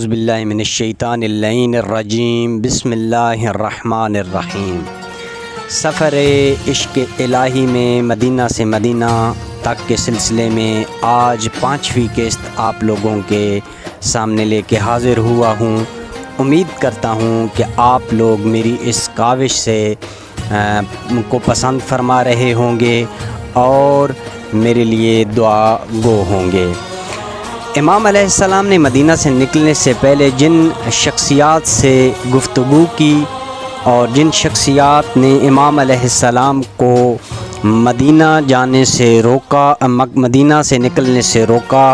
اعوذ باللہ من الشیطان اللعین الرجیم بسم اللہ الرحمن الرحیم۔ سفر عشق الہی میں مدینہ سے مدینہ تک کے سلسلے میں آج 5ویں قسط آپ لوگوں کے سامنے لے کے حاضر ہوا ہوں۔ امید کرتا ہوں کہ آپ لوگ میری اس کاوش سے کو پسند فرما رہے ہوں گے اور میرے لیے دعا گو ہوں گے۔ امام علیہ السلام نے مدینہ سے نکلنے سے پہلے جن شخصیات سے گفتگو کی اور جن شخصیات نے امام علیہ السلام کو مدینہ جانے سے روکا، مدینہ سے نکلنے سے روکا،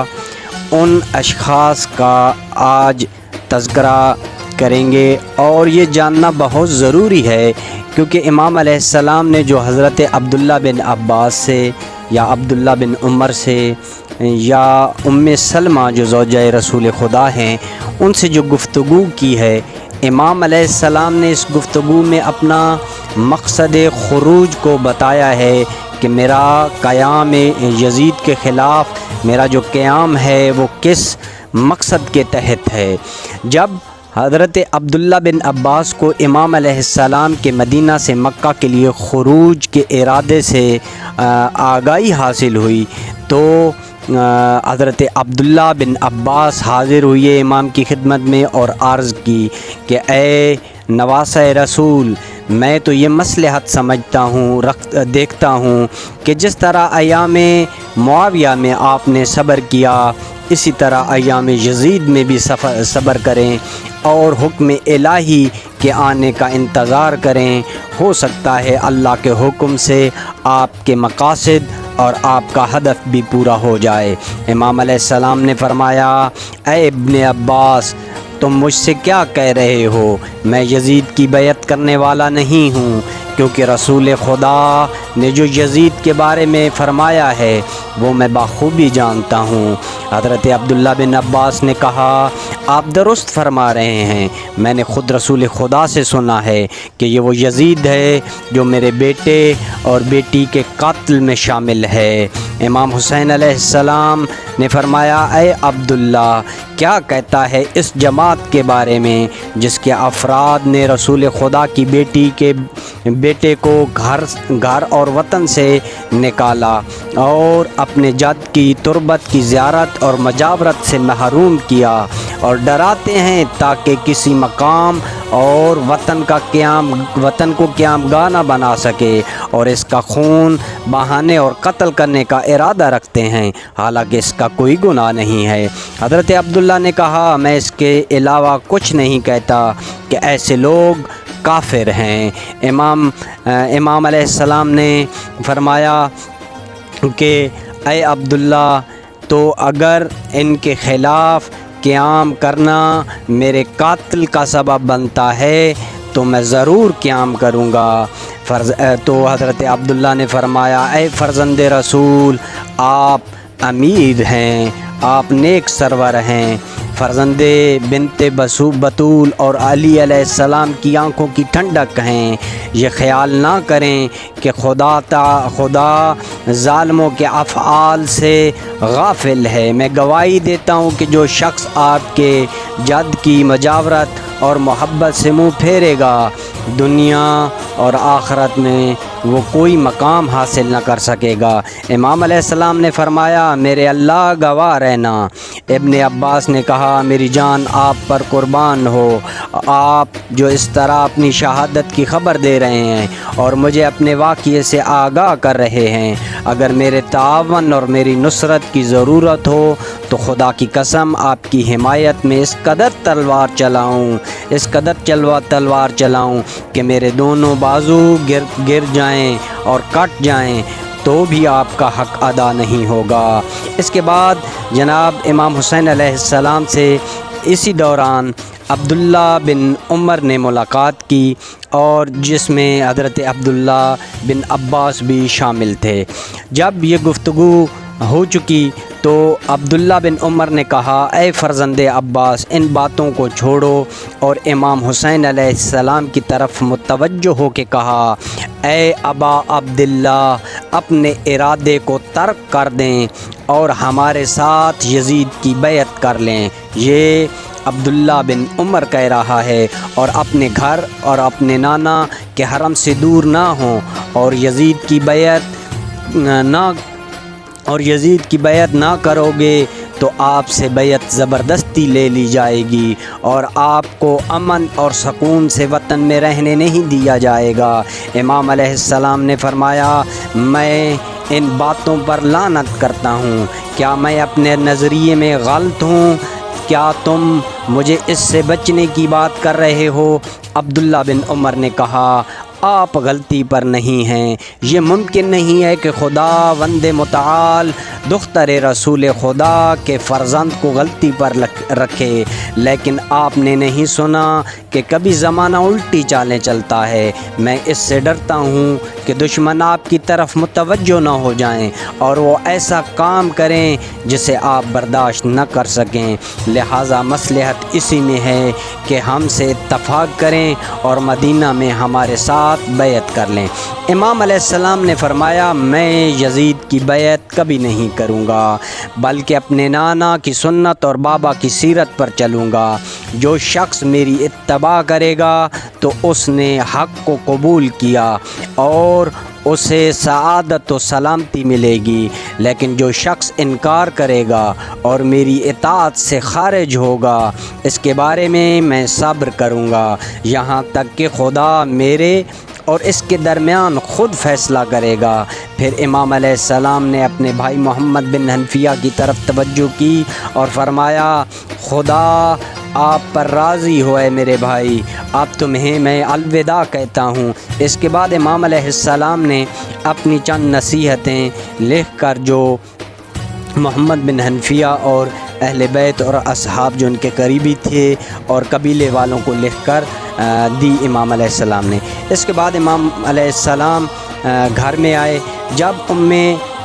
ان اشخاص کا آج تذکرہ کریں گے۔ اور یہ جاننا بہت ضروری ہے کیونکہ امام علیہ السلام نے جو حضرت عبداللہ بن عباس سے یا عبداللہ بن عمر سے یا ام سلمہ جو زوجہ رسول خدا ہیں ان سے جو گفتگو کی ہے، امام علیہ السلام نے اس گفتگو میں اپنا مقصد خروج کو بتایا ہے کہ میرا قیام یزید کے خلاف میرا جو قیام ہے وہ کس مقصد کے تحت ہے۔ جب حضرت عبداللہ بن عباس کو امام علیہ السلام کے مدینہ سے مکہ کے لیے خروج کے ارادے سے آگاہی حاصل ہوئی تو حضرت عبداللہ بن عباس حاضر ہوئے امام کی خدمت میں اور عرض کی کہ اے نواسہ رسول، میں تو یہ مصلحت سمجھتا ہوں، دیکھتا ہوں کہ جس طرح ایام معاویہ میں آپ نے صبر کیا اسی طرح ایام یزید میں بھی صبر کریں اور حکم الہی کے آنے کا انتظار کریں۔ ہو سکتا ہے اللہ کے حکم سے آپ کے مقاصد اور آپ کا ہدف بھی پورا ہو جائے۔ امام علیہ السلام نے فرمایا، اے ابن عباس، تم مجھ سے کیا کہہ رہے ہو؟ میں یزید کی بیعت کرنے والا نہیں ہوں، کیونکہ رسول خدا نے جو یزید کے بارے میں فرمایا ہے وہ میں بخوبی جانتا ہوں۔ حضرت عبداللہ بن عباس نے کہا، آپ درست فرما رہے ہیں، میں نے خود رسول خدا سے سنا ہے کہ یہ وہ یزید ہے جو میرے بیٹے اور بیٹی کے قتل میں شامل ہے۔ امام حسین علیہ السلام نے فرمایا، اے عبداللہ، کیا کہتا ہے اس جماعت کے بارے میں جس کے افراد نے رسول خدا کی بیٹی کے بیٹے کو گھر اور وطن سے نکالا اور اپنے جد کی تربت کی زیارت اور مجاورت سے محروم کیا اور ڈراتے ہیں تاکہ کسی مقام اور وطن کو قیام گاہ نہ بنا سکے اور اس کا خون بہانے اور قتل کرنے کا ارادہ رکھتے ہیں، حالانکہ اس کا کوئی گناہ نہیں ہے۔ حضرت عبداللہ نے کہا، میں اس کے علاوہ کچھ نہیں کہتا کہ ایسے لوگ کافر ہیں۔ امام علیہ السلام نے فرمایا کہ اے عبداللہ، تو اگر ان کے خلاف قیام کرنا میرے قتل کا سبب بنتا ہے تو میں ضرور قیام کروں گا۔ تو حضرت عبداللہ نے فرمایا، اے فرزند رسول، آپ امیر ہیں، آپ نیک سرور ہیں، فرزند بنت بطول اور علی علیہ السلام کی آنکھوں کی ٹھنڈک ہیں۔ یہ خیال نہ کریں کہ خدا ظالموں کے افعال سے غافل ہے۔ میں گواہی دیتا ہوں کہ جو شخص آپ کے جد کی مجاورت اور محبت سے منہ پھیرے گا، دنیا اور آخرت میں وہ کوئی مقام حاصل نہ کر سکے گا۔ امام علیہ السلام نے فرمایا، میرے اللہ گواہ رہنا۔ ابن عباس نے کہا، میری جان آپ پر قربان ہو، آپ جو اس طرح اپنی شہادت کی خبر دے رہے ہیں اور مجھے اپنے واقعے سے آگاہ کر رہے ہیں۔ اگر میرے تعاون اور میری نصرت کی ضرورت ہو تو خدا کی قسم آپ کی حمایت میں اس قدر تلوار چلاؤں کہ میرے دونوں بازو گر جائیں اور کٹ جائیں تو بھی آپ کا حق ادا نہیں ہوگا۔ اس کے بعد جناب امام حسین علیہ السلام سے اسی دوران عبداللہ بن عمر نے ملاقات کی اور جس میں حضرت عبداللہ بن عباس بھی شامل تھے۔ جب یہ گفتگو ہو چکی تو عبداللہ بن عمر نے کہا، اے فرزند عباس، ان باتوں کو چھوڑو، اور امام حسین علیہ السلام کی طرف متوجہ ہو کے کہا، اے ابا عبداللہ، اپنے ارادے کو ترک کر دیں اور ہمارے ساتھ یزید کی بیعت کر لیں۔ یہ عبداللہ بن عمر کہہ رہا ہے، اور اپنے گھر اور اپنے نانا کے حرم سے دور نہ ہوں، اور یزید کی بیعت نہ کرو گے تو آپ سے بیعت زبردستی لے لی جائے گی، اور آپ کو امن اور سکون سے وطن میں رہنے نہیں دیا جائے گا۔ امام علیہ السلام نے فرمایا، میں ان باتوں پر لعنت کرتا ہوں، کیا میں اپنے نظریے میں غلط ہوں؟ کیا تم مجھے اس سے بچنے کی بات کر رہے ہو؟ عبداللہ بن عمر نے کہا، آپ غلطی پر نہیں ہیں، یہ ممکن نہیں ہے کہ خداوند متعال دختر رسول خدا کے فرزند کو غلطی پر رکھے، لیکن آپ نے نہیں سنا کہ کبھی زمانہ الٹی چالیں چلتا ہے۔ میں اس سے ڈرتا ہوں کہ دشمن آپ کی طرف متوجہ نہ ہو جائیں اور وہ ایسا کام کریں جسے آپ برداشت نہ کر سکیں، لہٰذا مصلحت اسی میں ہے کہ ہم سے اتفاق کریں اور مدینہ میں ہمارے ساتھ بیعت کر لیں۔ امام علیہ السلام نے فرمایا، میں یزید کی بیعت کبھی نہیں کروں گا، بلکہ اپنے نانا کی سنت اور بابا کی سیرت پر چلوں گا۔ جو شخص میری اتباع کرے گا تو اس نے حق کو قبول کیا اور اسے سعادت و سلامتی ملے گی، لیکن جو شخص انکار کرے گا اور میری اطاعت سے خارج ہوگا، اس کے بارے میں صبر کروں گا یہاں تک کہ خدا میرے اور اس کے درمیان خود فیصلہ کرے گا۔ پھر امام علیہ السلام نے اپنے بھائی محمد بن حنفیہ کی طرف توجہ کی اور فرمایا، خدا آپ پر راضی ہوئے میرے بھائی، اب تمہیں میں الوداع کہتا ہوں۔ اس کے بعد امام علیہ السلام نے اپنی چند نصیحتیں لکھ کر جو محمد بن حنفیہ اور اہل بیت اور اصحاب جو ان کے قریبی تھے اور قبیلے والوں کو لکھ کر دی امام علیہ السلام نے۔ اس کے بعد امام علیہ السلام گھر میں آئے۔ جب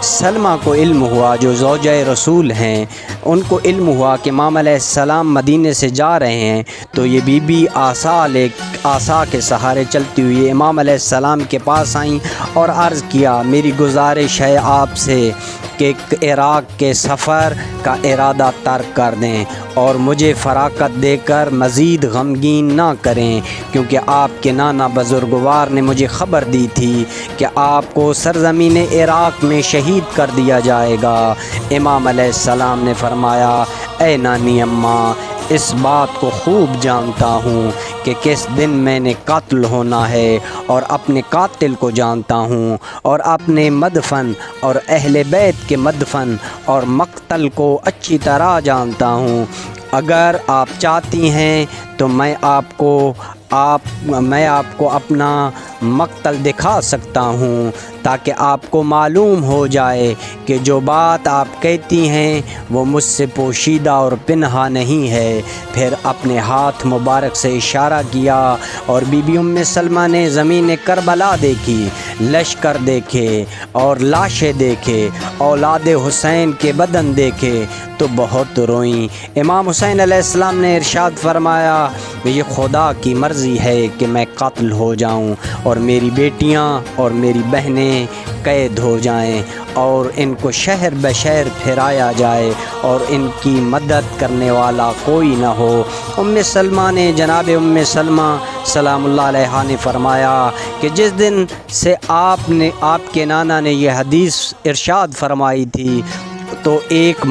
سلمہ کو علم ہوا، جو زوجہ رسول ہیں، ان کو علم ہوا کہ امام علیہ السلام مدینے سے جا رہے ہیں، تو یہ بی بی عصا کے سہارے چلتی ہوئی امام علیہ السلام کے پاس آئیں اور عرض کیا، میری گزارش ہے آپ سے کہ عراق کے سفر کا ارادہ ترک کر دیں اور مجھے فراغت دے کر مزید غمگین نہ کریں، کیونکہ آپ کے نانا بزرگوار نے مجھے خبر دی تھی کہ آپ کو سرزمین عراق میں شہید کر دیا جائے گا۔ امام علیہ السلام نے فرمایا، اے نانی اماں، اس بات کو خوب جانتا ہوں کہ کس دن میں نے قتل ہونا ہے، اور اپنے قاتل کو جانتا ہوں، اور اپنے مدفن اور اہل بیت کے مدفن اور مقتل کو اچھی طرح جانتا ہوں۔ اگر آپ چاہتی ہیں تو میں آپ کو اپنا مقتل دکھا سکتا ہوں تاکہ آپ کو معلوم ہو جائے کہ جو بات آپ کہتی ہیں وہ مجھ سے پوشیدہ اور پنہا نہیں ہے۔ پھر اپنے ہاتھ مبارک سے اشارہ کیا اور بی بی ام سلمہ نے زمین کربلا دیکھی، لشکر دیکھے اور لاشیں دیکھے، اولاد حسین کے بدن دیکھے تو بہت روئیں۔ امام حسین علیہ السلام نے ارشاد فرمایا، یہ خدا کی مرضی ہے کہ میں قتل ہو جاؤں اور میری بیٹیاں اور میری بہنیں قید ہو جائیں اور ان کو شہر بشہر پھرایا جائے اور ان کی مدد کرنے والا کوئی نہ ہو۔ جناب ام سلمہ سلام اللہ علیہا نے فرمایا کہ جس دن سے آپ کے نانا نے یہ حدیث ارشاد فرمائی تھی تو ایک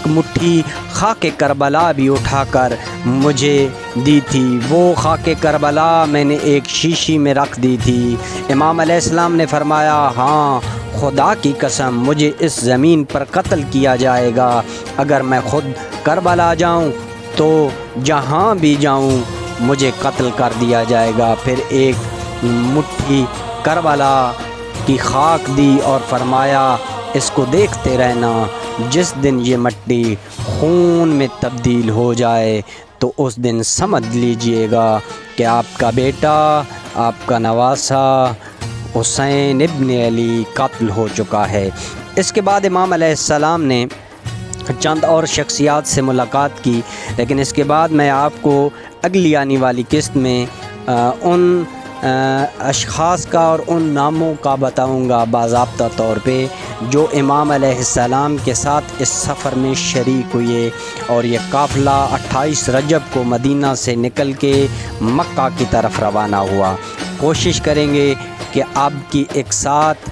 مٹھی خاک کربلا بھی اٹھا کر مجھے دی تھی۔ وہ خاک کربلا میں نے ایک شیشی میں رکھ دی تھی۔ امام علیہ السلام نے فرمایا، ہاں خدا کی قسم مجھے اس زمین پر قتل کیا جائے گا، اگر میں خود کربلا جاؤں تو جہاں بھی جاؤں مجھے قتل کر دیا جائے گا۔ پھر ایک مٹھی کربلا کی خاک دی اور فرمایا، اس کو دیکھتے رہنا، جس دن یہ مٹی خون میں تبدیل ہو جائے تو اس دن سمجھ لیجئے گا کہ آپ کا بیٹا، آپ کا نواسہ حسین ابن علی قتل ہو چکا ہے۔ اس کے بعد امام علیہ السلام نے چند اور شخصیات سے ملاقات کی، لیکن اس کے بعد میں آپ کو اگلی آنے والی قسط میں ان اشخاص کا اور ان ناموں کا بتاؤں گا باضابطہ طور پہ جو امام علیہ السلام کے ساتھ اس سفر میں شریک ہوئے، اور یہ قافلہ 28 رجب کو مدینہ سے نکل کے مکہ کی طرف روانہ ہوا۔ کوشش کریں گے کہ آپ کی ایک ساتھ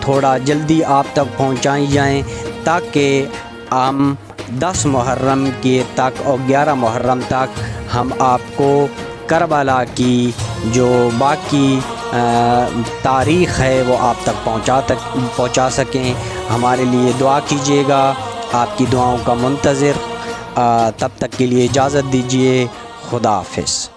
تھوڑا جلدی آپ تک پہنچائی جائیں، تاکہ ہم 10 محرم کے تک اور 11 محرم تک ہم آپ کو کربلا کی جو باقی تاریخ ہے وہ آپ تک پہنچا سکیں۔ ہمارے لیے دعا کیجیے گا، آپ کی دعاؤں کا منتظر۔ تب تک کے لیے اجازت دیجیے، خدا حافظ۔